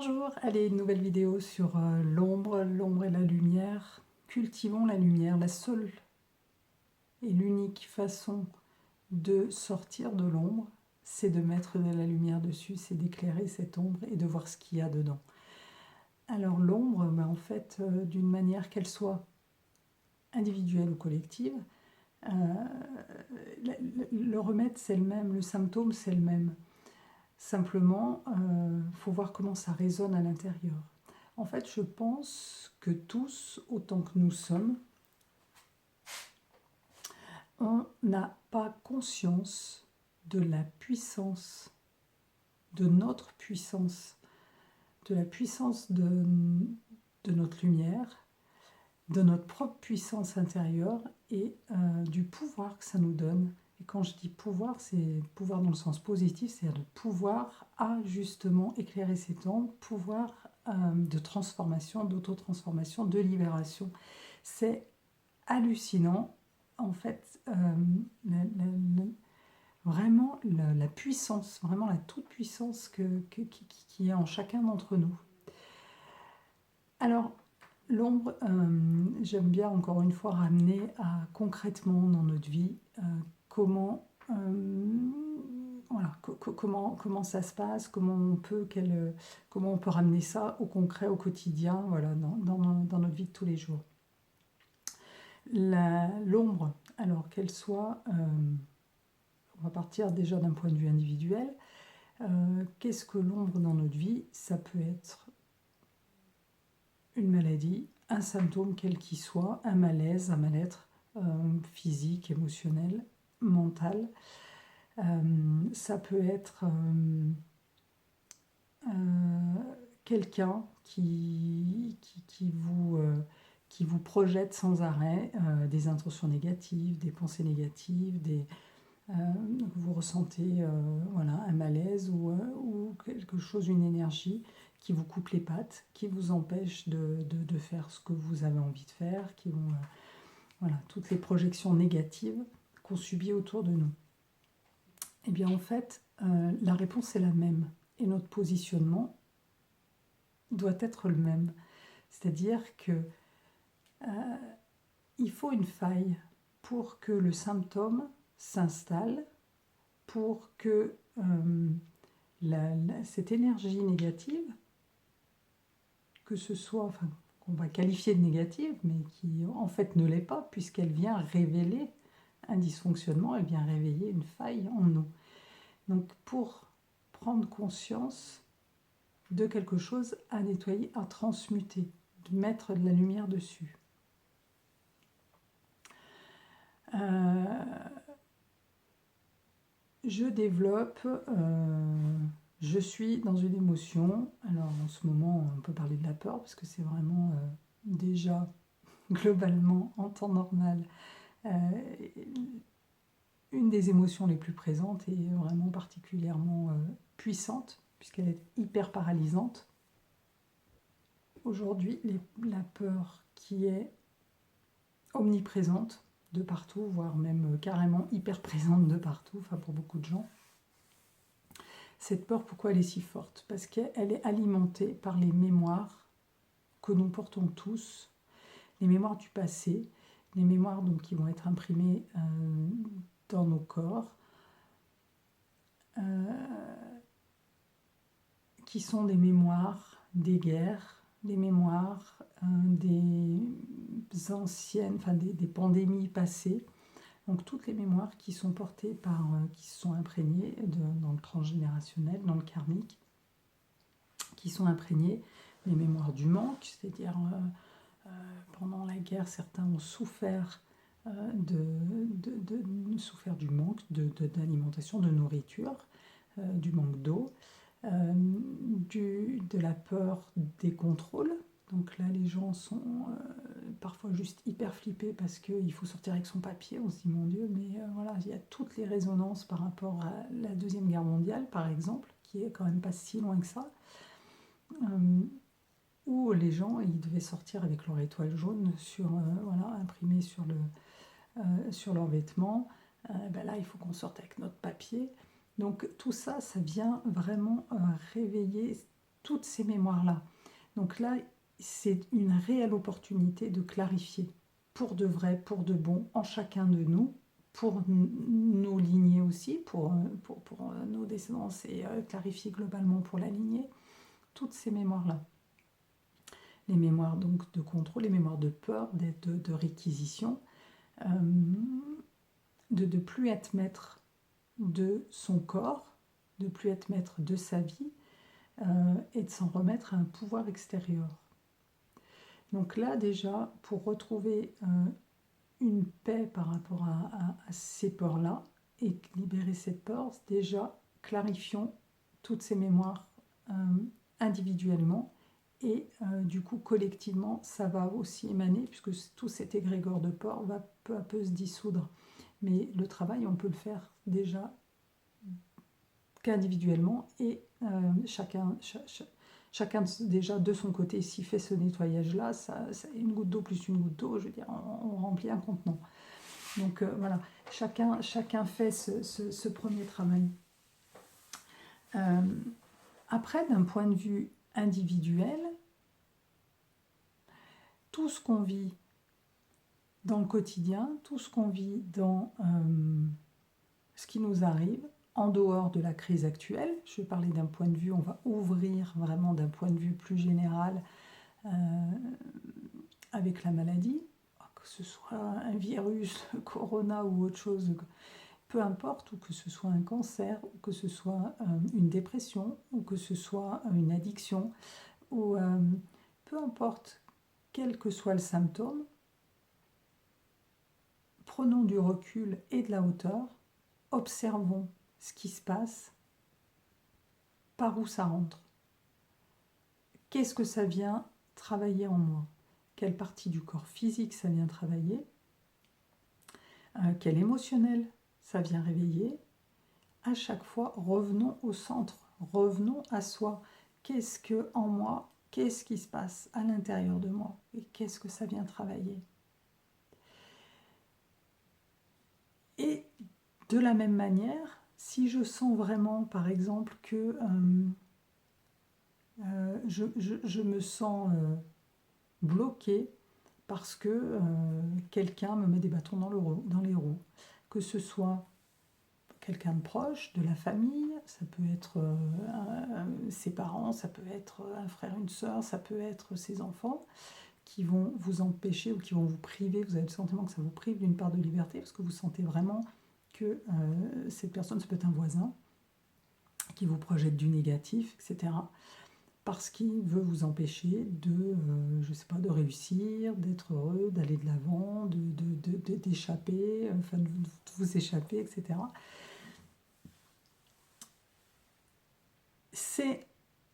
Bonjour, allez, une nouvelle vidéo sur l'ombre et la lumière. Cultivons la lumière. La seule et l'unique façon de sortir de l'ombre, c'est de mettre de la lumière dessus, c'est d'éclairer cette ombre et de voir ce qu'il y a dedans. Alors l'ombre, en fait, d'une manière qu'elle soit individuelle ou collective, le remède c'est le même, le symptôme c'est le même. Simplement, faut voir comment ça résonne à l'intérieur. En fait, je pense que tous, autant que nous sommes, on n'a pas conscience de la puissance, de notre puissance, de la puissance de notre lumière, de notre propre puissance intérieure et du pouvoir que ça nous donne. Et quand je dis pouvoir, c'est pouvoir dans le sens positif, c'est-à-dire de pouvoir à justement éclairer cette ombre, pouvoir de transformation, d'auto-transformation, de libération. C'est hallucinant, en fait, vraiment la puissance, vraiment la toute-puissance qui est en chacun d'entre nous. Alors, l'ombre, j'aime bien encore une fois ramener à concrètement dans notre vie comment, voilà, comment ça se passe, comment on peut ramener ça au concret, au quotidien, voilà, dans notre vie de tous les jours. L'ombre, alors qu'elle soit, on va partir déjà d'un point de vue individuel, qu'est-ce que l'ombre dans notre vie? Ça peut être une maladie, un symptôme quel qu'il soit, un malaise, un mal-être physique, émotionnel, mental. Ça peut être quelqu'un qui vous projette sans arrêt des intentions négatives, des pensées négatives, vous ressentez voilà, un malaise ou quelque chose, une énergie qui vous coupe les pattes, qui vous empêche de faire ce que vous avez envie de faire, voilà, toutes les projections négatives qu'on subit autour de nous. Eh bien en fait, la réponse est la même et notre positionnement doit être le même. C'est-à-dire que il faut une faille pour que le symptôme s'installe, pour que cette énergie négative, que ce soit, enfin, qu'on va qualifier de négative, mais qui en fait ne l'est pas, puisqu'elle vient révéler un dysfonctionnement, elle vient réveiller une faille en nous. Donc pour prendre conscience de quelque chose à nettoyer, à transmuter, de mettre de la lumière dessus. Je développe, je suis dans une émotion. Alors en ce moment, on peut parler de la peur, parce que c'est vraiment déjà globalement en temps normal une des émotions les plus présentes et vraiment particulièrement puissante, puisqu'elle est hyper paralysante. Aujourd'hui, la peur qui est omniprésente de partout, voire même carrément hyper présente de partout, enfin pour beaucoup de gens. Cette peur, pourquoi elle est si forte? Parce qu'elle est alimentée par les mémoires que nous portons tous, les mémoires du passé, les mémoires donc, qui vont être imprimées dans nos corps, qui sont des mémoires des guerres, des mémoires des anciennes, enfin des pandémies passées. Donc toutes les mémoires qui sont portées par, qui sont imprégnées dans le transgénérationnel, dans le karmique, qui sont imprégnées, les mémoires du manque, c'est-à-dire pendant la guerre, certains ont souffert souffert du manque d'alimentation, de nourriture, du manque d'eau, de la peur des contrôles. Donc là, les gens sont parfois juste hyper flippés parce qu'il faut sortir avec son papier. On se dit, mon Dieu, mais voilà, il y a toutes les résonances par rapport à la Deuxième Guerre mondiale, par exemple, qui est quand même pas si loin que ça. Où les gens, ils devaient sortir avec leur étoile jaune voilà, imprimée sur leurs vêtements. Là, il faut qu'on sorte avec notre papier. Donc tout ça, ça vient vraiment réveiller toutes ces mémoires-là. Donc là, c'est une réelle opportunité de clarifier pour de vrai, pour de bon, en chacun de nous, pour nos lignées aussi, pour nos descendants, et clarifier globalement pour la lignée, toutes ces mémoires-là. Les mémoires donc de contrôle, les mémoires de peur, de réquisition, de ne plus être maître de son corps, de ne plus être maître de sa vie, et de s'en remettre à un pouvoir extérieur. Donc là déjà, pour retrouver une paix par rapport à ces peurs-là, et libérer cette peur, déjà clarifions toutes ces mémoires individuellement, et du coup collectivement ça va aussi émaner, puisque tout cet égrégore de peur va peu à peu se dissoudre. Mais le travail, on peut le faire déjà qu'individuellement, et chacun déjà de son côté, s'il fait ce nettoyage-là, ça, une goutte d'eau plus une goutte d'eau, je veux dire, on remplit un contenant. Donc voilà, chacun fait ce premier travail. Après, d'un point de vue individuel, tout ce qu'on vit dans le quotidien, tout ce qu'on vit dans ce qui nous arrive, en dehors de la crise actuelle, je vais parler d'un point de vue, on va ouvrir vraiment d'un point de vue plus général avec la maladie, que ce soit un virus, corona ou autre chose, peu importe, ou que ce soit un cancer, ou que ce soit une dépression, ou que ce soit une addiction, ou peu importe quel que soit le symptôme, prenons du recul et de la hauteur, observons ce qui se passe, par où ça rentre. Qu'est-ce que ça vient travailler en moi? Quelle partie du corps physique ça vient travailler? Quel émotionnel ça vient réveiller? À chaque fois, revenons au centre, revenons à soi. Qu'est-ce que en moi? Qu'est-ce qui se passe à l'intérieur de moi? Et qu'est-ce que ça vient travailler? Et de la même manière, si je sens vraiment, par exemple, que je me sens bloquée parce que quelqu'un me met des bâtons dans les roues, que ce soit quelqu'un de proche, de la famille, ça peut être ses parents, ça peut être un frère, une sœur, ça peut être ses enfants, qui vont vous empêcher ou qui vont vous priver, vous avez le sentiment que ça vous prive d'une part de liberté, parce que vous sentez vraiment que cette personne, ça peut être un voisin, qui vous projette du négatif, etc. Parce qu'il veut vous empêcher de, je sais pas, de réussir, d'être heureux, d'aller de l'avant, d'échapper, enfin de vous échapper, etc.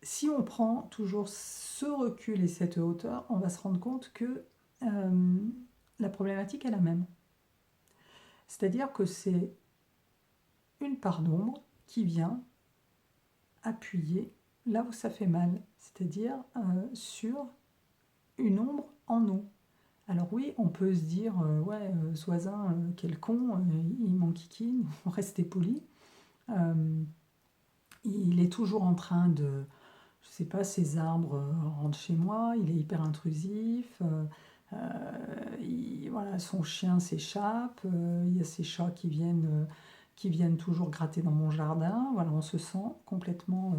Si on prend toujours ce recul et cette hauteur, on va se rendre compte que la problématique est la même. C'est-à-dire que c'est une part d'ombre qui vient appuyer là où ça fait mal, c'est-à-dire sur une ombre en nous. Alors oui, on peut se dire, ouais, ce voisin, quel con, il m'enquiquine, restez poli. Il est toujours en train de, je sais pas, ces arbres rentrent chez moi, il est hyper intrusif, voilà, son chien s'échappe, il y a ces chats qui viennent toujours gratter dans mon jardin. Voilà, on se sent complètement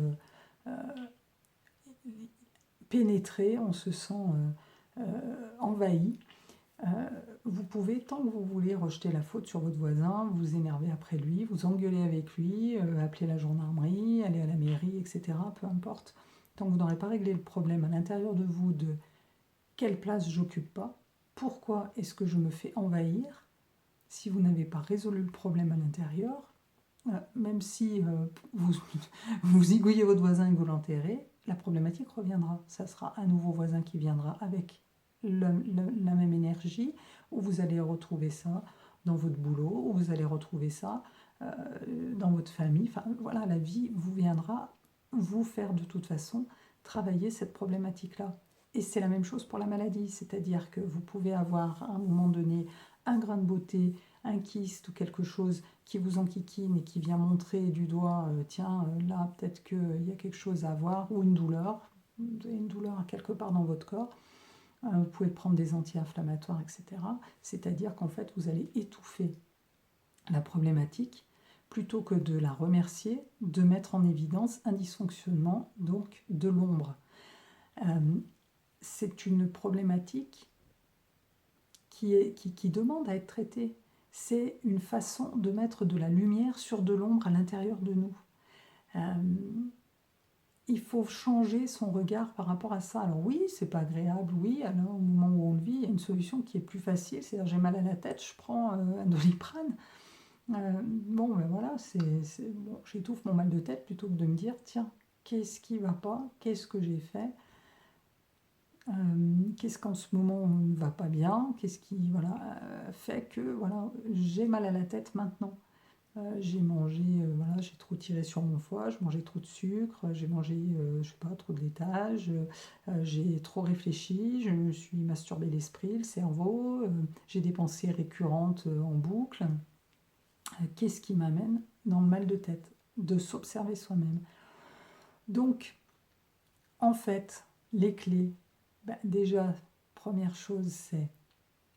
pénétré, on se sent envahi. Vous pouvez, tant que vous voulez, rejeter la faute sur votre voisin, vous énerver après lui, vous engueuler avec lui, appeler la gendarmerie, aller à la mairie, etc. Peu importe. Tant que vous n'aurez pas réglé le problème à l'intérieur de vous de quelle place j'occupe pas, pourquoi est-ce que je me fais envahir, si vous n'avez pas résolu le problème à l'intérieur, même si vous zigouillez votre voisin et que vous l'enterrez, la problématique reviendra. Ça sera un nouveau voisin qui viendra avec la même énergie, où vous allez retrouver ça dans votre boulot, où vous allez retrouver ça dans votre famille. Enfin voilà, la vie vous viendra vous faire de toute façon travailler cette problématique-là. Et c'est la même chose pour la maladie, c'est-à-dire que vous pouvez avoir à un moment donné un grain de beauté, un kyste ou quelque chose qui vous enquiquine et qui vient montrer du doigt, tiens, là peut-être qu'il y a quelque chose à voir, ou une douleur, vous avez une douleur quelque part dans votre corps, vous pouvez prendre des anti-inflammatoires, etc. C'est-à-dire qu'en fait, vous allez étouffer la problématique plutôt que de la remercier, de mettre en évidence un dysfonctionnement, donc de l'ombre. C'est une problématique qui demande à être traitée. C'est une façon de mettre de la lumière sur de l'ombre à l'intérieur de nous. Il faut changer son regard par rapport à ça. Alors oui, c'est pas agréable, oui, alors au moment où on le vit, il y a une solution qui est plus facile, c'est-à-dire j'ai mal à la tête, je prends un Doliprane. Bon, ben voilà, bon, j'étouffe mon mal de tête plutôt que de me dire, tiens, qu'est-ce qui va pas, qu'est-ce que j'ai fait, qu'est-ce qu'en ce moment ne va pas bien, qu'est-ce qui fait que voilà, j'ai mal à la tête maintenant. J'ai mangé, voilà, j'ai trop tiré sur mon foie, je mangeais trop de sucre, j'ai mangé, je sais pas, trop de laitage, j'ai trop réfléchi, je me suis masturbé l'esprit, le cerveau, j'ai des pensées récurrentes en boucle. Qu'est-ce qui m'amène dans le mal de tête? De s'observer soi-même. Donc, en fait, les clés, déjà, première chose, c'est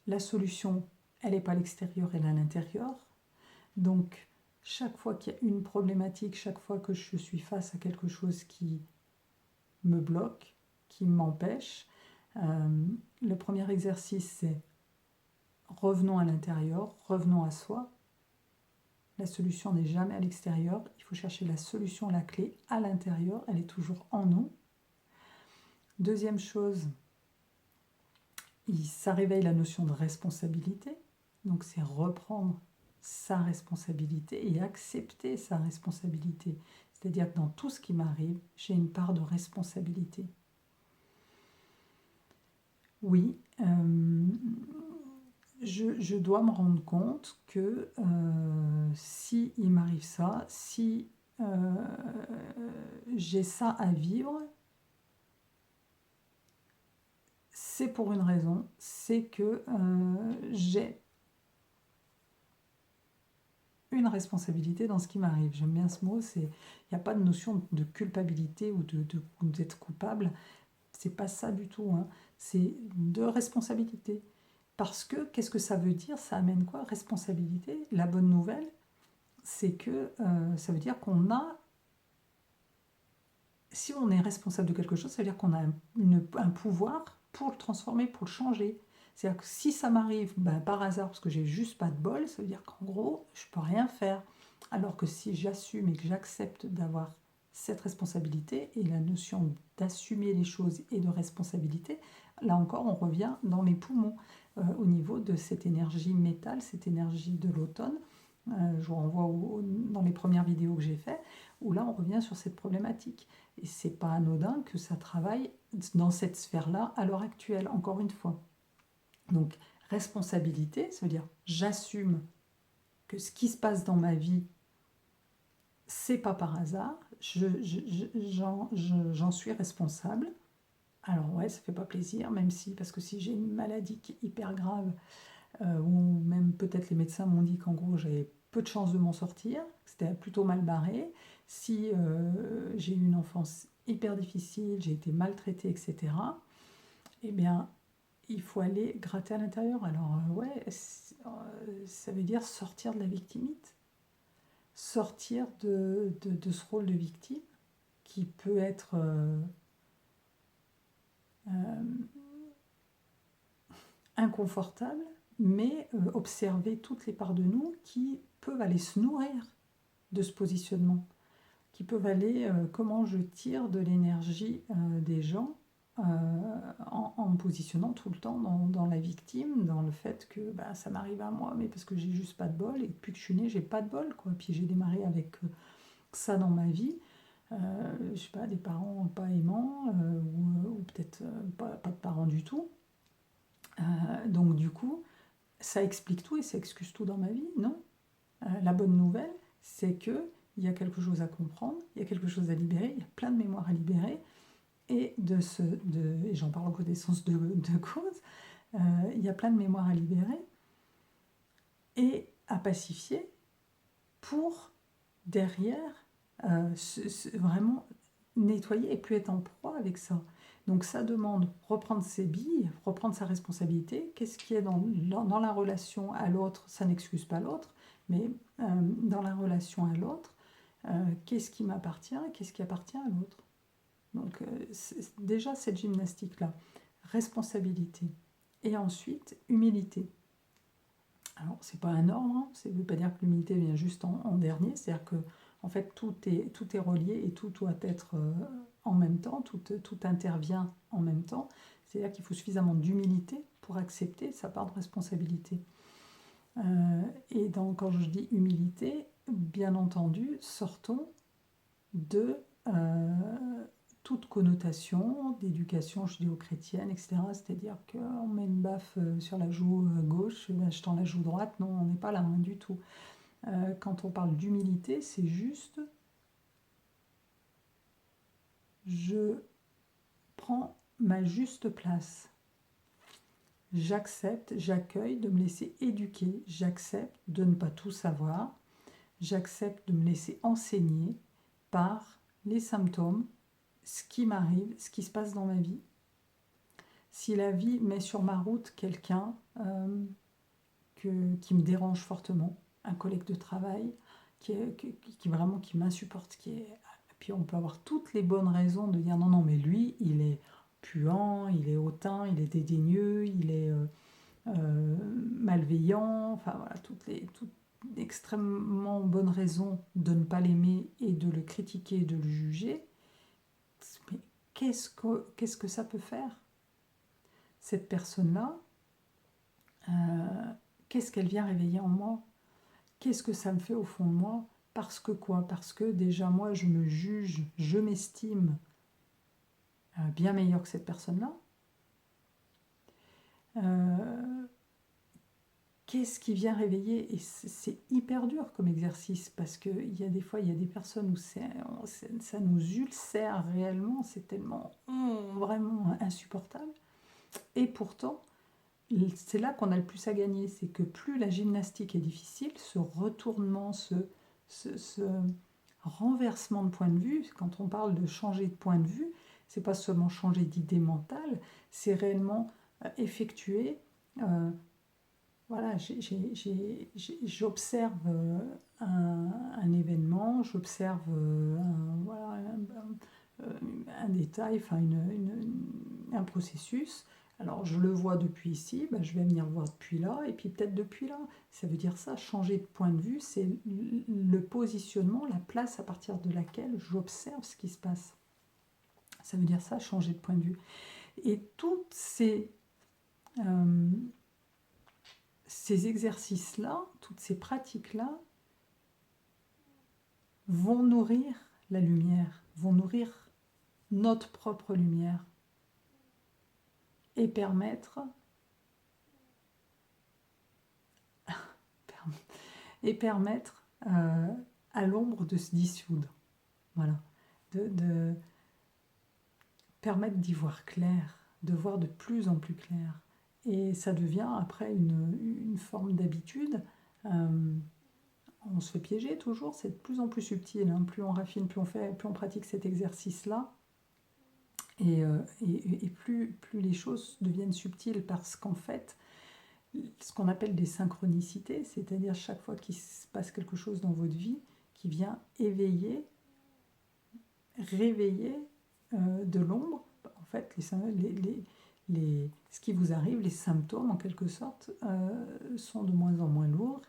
la solution, elle n'est pas à l'extérieur, elle est à l'intérieur. Donc, chaque fois qu'il y a une problématique, chaque fois que je suis face à quelque chose qui me bloque, qui m'empêche, le premier exercice, c'est revenons à l'intérieur, revenons à soi. La solution n'est jamais à l'extérieur, il faut chercher la solution, la clé à l'intérieur, elle est toujours en nous. Deuxième chose, ça réveille la notion de responsabilité, donc c'est reprendre sa responsabilité et accepter sa responsabilité. C'est-à-dire que dans tout ce qui m'arrive, j'ai une part de responsabilité. Oui, je dois me rendre compte que si il m'arrive ça, si j'ai ça à vivre, c'est pour une raison, c'est que j'ai une responsabilité dans ce qui m'arrive. J'aime bien ce mot, il n'y a pas de notion de culpabilité ou d'être coupable, c'est pas ça du tout, hein. C'est de responsabilité. Parce que, qu'est-ce que ça veut dire? Ça amène quoi? Responsabilité. La bonne nouvelle, c'est que ça veut dire qu'on a, si on est responsable de quelque chose, ça veut dire qu'on a un pouvoir pour le transformer, pour le changer. C'est-à-dire que si ça m'arrive par hasard, parce que j'ai juste pas de bol, ça veut dire qu'en gros, je peux rien faire. Alors que si j'assume et que j'accepte d'avoir cette responsabilité, et la notion d'assumer les choses et de responsabilité, là encore, on revient dans mes poumons, au niveau de cette énergie métal, cette énergie de l'automne. Je vous renvoie dans les premières vidéos que j'ai faites, où là, on revient sur cette problématique. Et c'est pas anodin que ça travaille dans cette sphère-là à l'heure actuelle, encore une fois. Donc, responsabilité, ça veut dire j'assume que ce qui se passe dans ma vie, c'est pas par hasard, j'en suis responsable. Alors ouais, ça fait pas plaisir, même si, parce que si j'ai une maladie qui est hyper grave, ou même peut-être les médecins m'ont dit qu'en gros j'avais peu de chances de m'en sortir, c'était plutôt mal barré. Si j'ai eu une enfance hyper difficile, j'ai été maltraitée, etc., eh bien, il faut aller gratter à l'intérieur. Alors ouais, ça veut dire sortir de la victimite, sortir de ce rôle de victime qui peut être inconfortable, mais observer toutes les parts de nous qui peuvent aller se nourrir de ce positionnement, qui peuvent aller, comment je tire de l'énergie des gens en me positionnant tout le temps dans la victime, dans le fait que ça m'arrive à moi, mais parce que j'ai juste pas de bol, et depuis que je suis née, j'ai pas de bol, quoi. Puis j'ai démarré avec ça dans ma vie, je sais pas, des parents pas aimants, ou peut-être pas de parents du tout. Donc du coup, ça explique tout et ça excuse tout dans ma vie, non? La bonne nouvelle, c'est que il y a quelque chose à comprendre, il y a quelque chose à libérer, il y a plein de mémoires à libérer, et et j'en parle en connaissance de cause, il y a plein de mémoires à libérer, à pacifier pour derrière vraiment nettoyer et plus être en proie avec ça. Donc ça demande reprendre ses billes, reprendre sa responsabilité. Qu'est-ce qui est dans la relation à l'autre? Ça n'excuse pas l'autre, mais dans la relation à l'autre, qu'est-ce qui m'appartient et qu'est-ce qui appartient à l'autre? Donc déjà cette gymnastique-là, responsabilité. Et ensuite, humilité. Alors, c'est pas un ordre, hein, ça ne veut pas dire que l'humilité vient juste en dernier, c'est-à-dire que en fait, tout est relié et tout doit être en même temps, tout intervient en même temps. C'est-à-dire qu'il faut suffisamment d'humilité pour accepter sa part de responsabilité. Et donc, quand je dis humilité, bien entendu, sortons de toute connotation d'éducation judéo-chrétienne, etc. C'est-à-dire qu'on met une baffe sur la joue gauche, je tends la joue droite. Non, on n'est pas là, hein, du tout. Quand on parle d'humilité, c'est juste je prends ma juste place. J'accepte, j'accueille de me laisser éduquer, j'accepte de ne pas tout savoir, j'accepte de me laisser enseigner par les symptômes, ce qui m'arrive, ce qui se passe dans ma vie. Si la vie met sur ma route quelqu'un qui me dérange fortement, un collègue de travail qui m'insupporte, puis on peut avoir toutes les bonnes raisons de dire non, mais lui, il est puant, il est hautain, il est dédaigneux, il est malveillant, enfin voilà, toutes extrêmement bonnes raisons de ne pas l'aimer et de le critiquer, de le juger. Mais qu'est-ce que ça peut faire? Cette personne-là, qu'est-ce qu'elle vient réveiller en moi? Qu'est-ce que ça me fait au fond de moi? Parce que quoi? Parce que déjà moi je me juge, je m'estime bien meilleur que cette personne-là. Qu'est-ce qui vient réveiller? Et c'est hyper dur comme exercice parce qu'il y a des fois, il y a des personnes où ça nous ulcère réellement, c'est tellement vraiment insupportable. Et pourtant, c'est là qu'on a le plus à gagner, c'est que plus la gymnastique est difficile, ce retournement, ce renversement de point de vue, quand on parle de changer de point de vue, c'est pas seulement changer d'idée mentale, c'est réellement effectuer. Voilà, j'observe un événement, j'observe un détail, enfin un processus. Alors je le vois depuis ici, ben, je vais venir voir depuis là, et puis peut-être depuis là. Ça veut dire ça, changer de point de vue, c'est le positionnement, la place à partir de laquelle j'observe ce qui se passe. Ça veut dire ça, changer de point de vue. Et toutes ces exercices-là, toutes ces pratiques-là, vont nourrir la lumière, vont nourrir notre propre lumière et permettre à l'ombre de se dissoudre. Voilà. De permettre d'y voir clair, de voir de plus en plus clair. Et ça devient après une forme d'habitude. On se fait piéger toujours, c'est de plus en plus subtil. Hein. Plus on raffine, plus on pratique cet exercice-là. Et plus les choses deviennent subtiles parce qu'en fait, ce qu'on appelle des synchronicités, c'est-à-dire chaque fois qu'il se passe quelque chose dans votre vie qui vient éveiller, réveiller de l'ombre, en fait, ce qui vous arrive, les symptômes en quelque sorte, sont de moins en moins lourds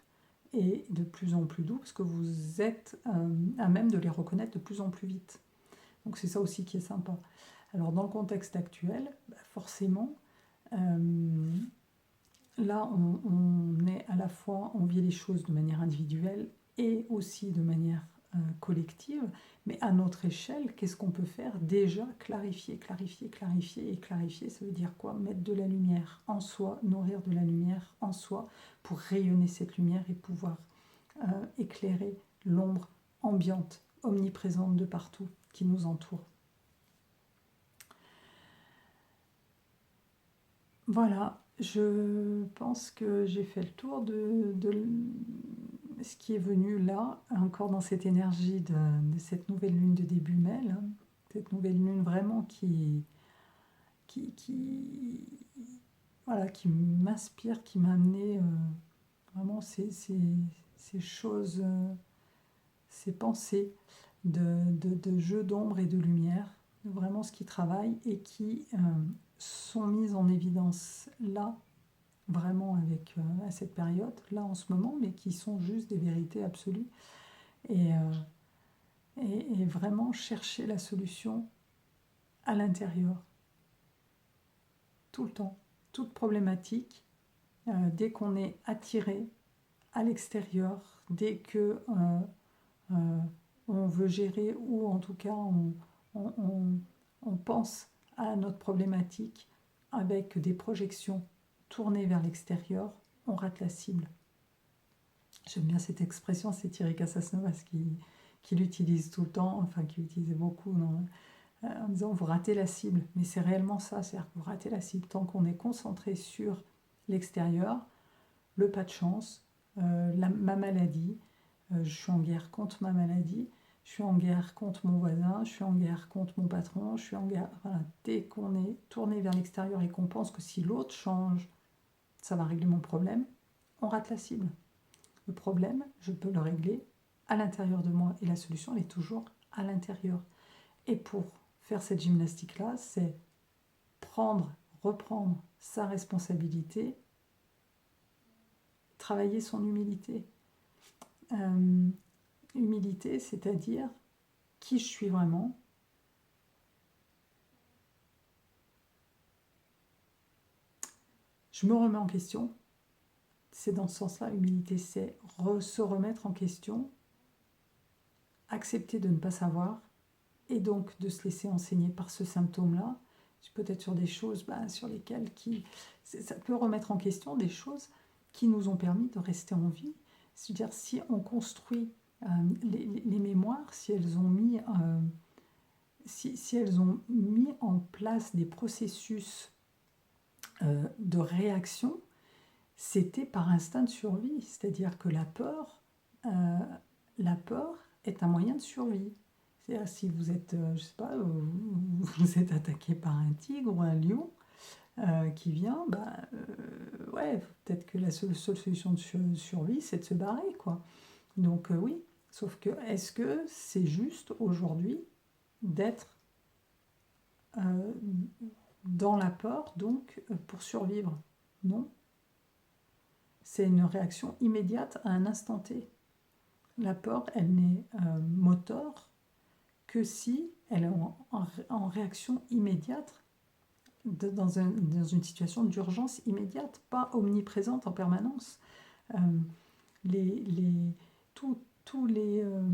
et de plus en plus doux parce que vous êtes à même de les reconnaître de plus en plus vite. Donc c'est ça aussi qui est sympa. Alors dans le contexte actuel, forcément, là on est à la fois, on vit les choses de manière individuelle et aussi de manière collective, mais à notre échelle, qu'est-ce qu'on peut faire? Déjà clarifier, clarifier, clarifier et clarifier, ça veut dire quoi? Mettre de la lumière en soi, nourrir de la lumière en soi pour rayonner cette lumière et pouvoir éclairer l'ombre ambiante, omniprésente de partout qui nous entoure. Voilà, Je pense que j'ai fait le tour de ce qui est venu là, encore dans cette énergie de cette nouvelle lune de début mai, là. Cette nouvelle lune vraiment qui, voilà, qui m'inspire, qui m'a amené vraiment ces choses, ces pensées de jeu d'ombre et de lumière, vraiment ce qui travaille et qui sont mises en évidence là, vraiment avec à cette période, là en ce moment, mais qui sont juste des vérités absolues. Et, euh, et vraiment chercher la solution à l'intérieur, tout le temps. Toute problématique, dès qu'on est attiré à l'extérieur, dès que euh, on veut gérer ou en tout cas on, on- on pense à notre problématique avec des projections tournées vers l'extérieur, on rate la cible. J'aime bien cette expression, c'est Thierry Casasnovas qui l'utilise tout le temps, enfin qui l'utilisait beaucoup en disant vous ratez la cible. Mais c'est réellement ça, c'est-à-dire que vous ratez la cible. Tant qu'on est concentré sur l'extérieur, le pas de chance, ma maladie, je suis en guerre contre ma maladie, je suis en guerre contre mon voisin, je suis en guerre contre mon patron, je suis en guerre. Voilà. Dès qu'on est tourné vers l'extérieur et qu'on pense que si l'autre change, ça va régler mon problème, on rate la cible. Le problème, je peux le régler à l'intérieur de moi et la solution, elle est toujours à l'intérieur. Et pour faire cette gymnastique-là, c'est reprendre sa responsabilité, travailler son humilité. Euh, Humilité, c'est-à-dire qui je suis vraiment. Je me remets en question. C'est dans ce sens-là, humilité, c'est se remettre en question, accepter de ne pas savoir, et donc de se laisser enseigner par ce symptôme-là, peut-être sur des choses sur lesquelles ça peut remettre en question des choses qui nous ont permis de rester en vie. C'est-à-dire si on construit les mémoires, si elles ont mis en place des processus de réaction, c'était par instinct de survie. C'est-à-dire que euh, la peur est un moyen de survie. C'est-à-dire si vous êtes, je sais pas, vous êtes attaqué par un tigre ou un lion qui vient, ouais, peut-être que la seule solution de survie, c'est de se barrer, quoi. Donc oui, sauf que est-ce que c'est juste aujourd'hui d'être euh, dans la peur, donc pour survivre? Non, c'est une réaction immédiate à un instant T. La peur, elle n'est moteur que si elle est en réaction immédiate dans une situation d'urgence immédiate, pas omniprésente en permanence. Euh, les, les, tous les, euh,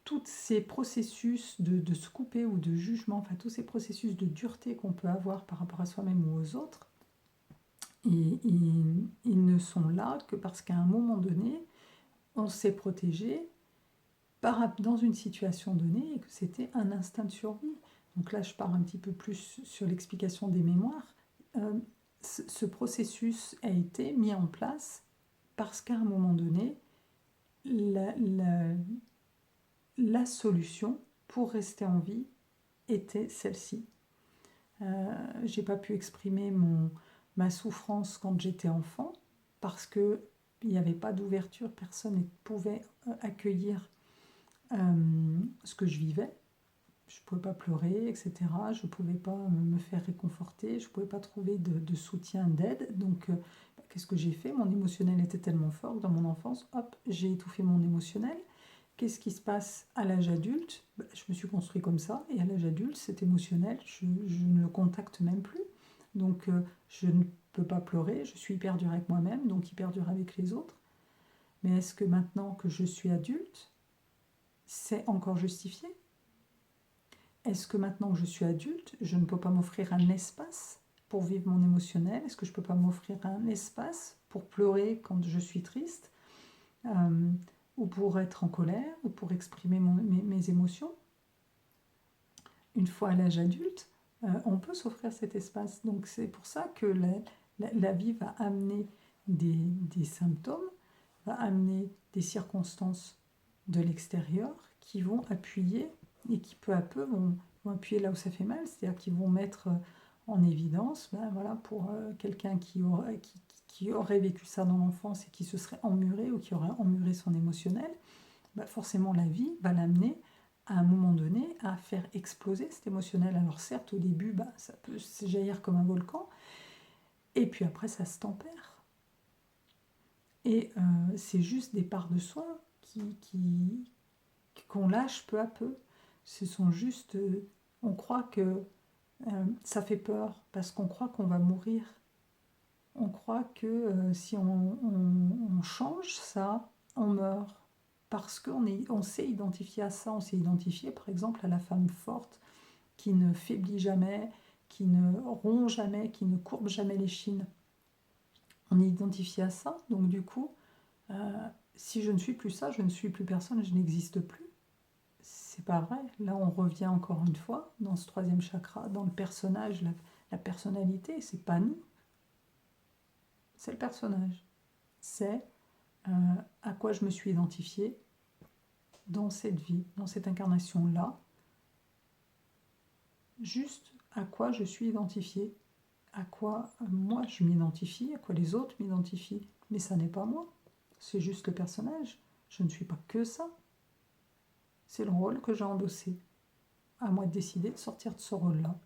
tous ces processus de se couper ou de jugement, enfin tous ces processus de dureté qu'on peut avoir par rapport à soi-même ou aux autres, ils ne sont là que parce qu'à un moment donné, on s'est protégé dans une situation donnée et que c'était un instinct de survie. Donc là, je pars un petit peu plus sur l'explication des mémoires. Euh, ce processus a été mis en place parce qu'à un moment donné, la solution pour rester en vie était celle-ci. J'ai pas pu exprimer ma souffrance quand j'étais enfant parce que il n'y avait pas d'ouverture, personne ne pouvait accueillir ce que je vivais. Je ne pouvais pas pleurer, etc. Je ne pouvais pas me faire réconforter, je ne pouvais pas trouver de soutien, d'aide. Donc, qu'est-ce que j'ai fait? Mon émotionnel était tellement fort que dans mon enfance, hop, j'ai étouffé mon émotionnel. Qu'est-ce qui se passe à l'âge adulte? Je me suis construit comme ça, et à l'âge adulte, cet émotionnel, je ne le contacte même plus. Donc, je ne peux pas pleurer, je suis hyper dure avec moi-même, donc hyper dure avec les autres. Mais est-ce que maintenant que je suis adulte, c'est encore justifié? Est-ce que maintenant que je suis adulte, je ne peux pas m'offrir un espace pour vivre mon émotionnel? Est-ce que je ne peux pas m'offrir un espace pour pleurer quand je suis triste ou pour être en colère ou pour exprimer mes émotions? Une fois à l'âge adulte, on peut s'offrir cet espace. Donc c'est pour ça que la vie va amener des symptômes, va amener des circonstances de l'extérieur qui vont appuyer et qui peu à peu vont appuyer là où ça fait mal, c'est-à-dire qu'ils vont mettre en évidence, ben voilà, pour quelqu'un qui aurait vécu ça dans l'enfance et qui se serait emmuré ou qui aurait emmuré son émotionnel, ben forcément la vie va l'amener à un moment donné à faire exploser cet émotionnel. Alors certes, au début, ben, ça peut jaillir comme un volcan, et puis après ça se tempère. Et c'est juste des parts de soi qu'on lâche peu à peu. Ce sont juste... on croit que ça fait peur parce qu'on croit qu'on va mourir. On croit que si on change ça, on meurt. Parce on s'est identifié à ça. On s'est identifié par exemple à la femme forte qui ne faiblit jamais, qui ne rompt jamais, qui ne courbe jamais l'échine. On est identifié à ça. Donc du coup, si je ne suis plus ça, je ne suis plus personne, je n'existe plus. C'est pas vrai. Là, on revient encore une fois dans ce troisième chakra, dans le personnage, la personnalité. C'est pas nous, c'est le personnage. C'est à quoi je me suis identifiée dans cette vie, dans cette incarnation-là. Juste à quoi je suis identifiée, à quoi moi je m'identifie, à quoi les autres m'identifient. Mais ça n'est pas moi, c'est juste le personnage. Je ne suis pas que ça. C'est le rôle que j'ai endossé. À moi de décider de sortir de ce rôle-là.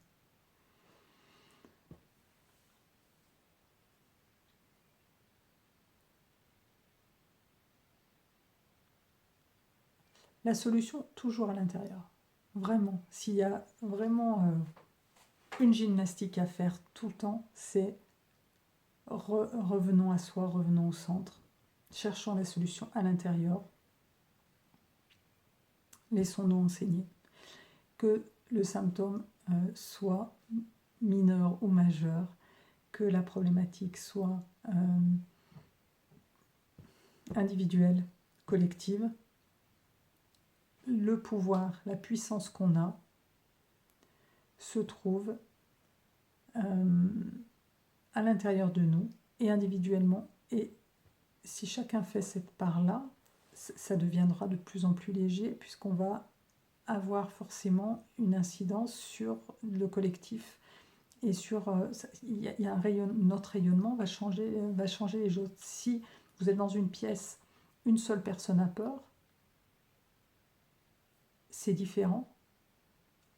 La solution, toujours à l'intérieur. Vraiment. S'il y a vraiment une gymnastique à faire tout le temps, c'est revenons à soi, revenons au centre. Cherchons la solution à l'intérieur. Laissons-nous enseigner. Que le symptôme soit mineur ou majeur, que la problématique soit individuelle, collective, le pouvoir, la puissance qu'on a se trouve à l'intérieur de nous et individuellement. Et si chacun fait cette part-là, ça deviendra de plus en plus léger puisqu'on va avoir forcément une incidence sur le collectif et sur il y a notre rayonnement va changer les choses. Si vous êtes dans une pièce, une seule personne a peur, c'est différent.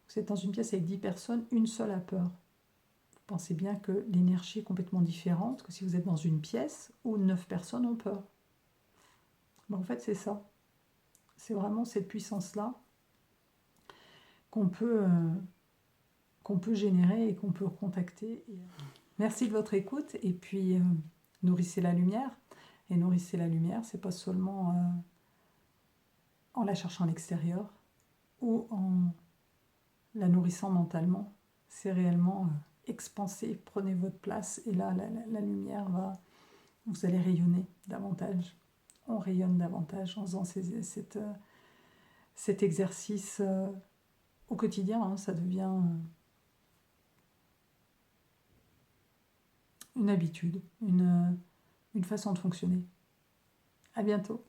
Vous êtes dans une pièce avec 10 personnes, une seule a peur. Vous pensez bien que l'énergie est complètement différente que si vous êtes dans une pièce où 9 personnes ont peur. Mais en fait, c'est ça. C'est vraiment cette puissance-là qu'on peut générer et qu'on peut contacter. Merci de votre écoute et puis nourrissez la lumière. Et nourrissez la lumière, c'est pas seulement en la cherchant à l'extérieur ou en la nourrissant mentalement. C'est réellement expanser, prenez votre place et là la lumière va, vous allez rayonner davantage. On rayonne davantage en faisant cet exercice au quotidien, hein, ça devient une habitude, une façon de fonctionner. À bientôt.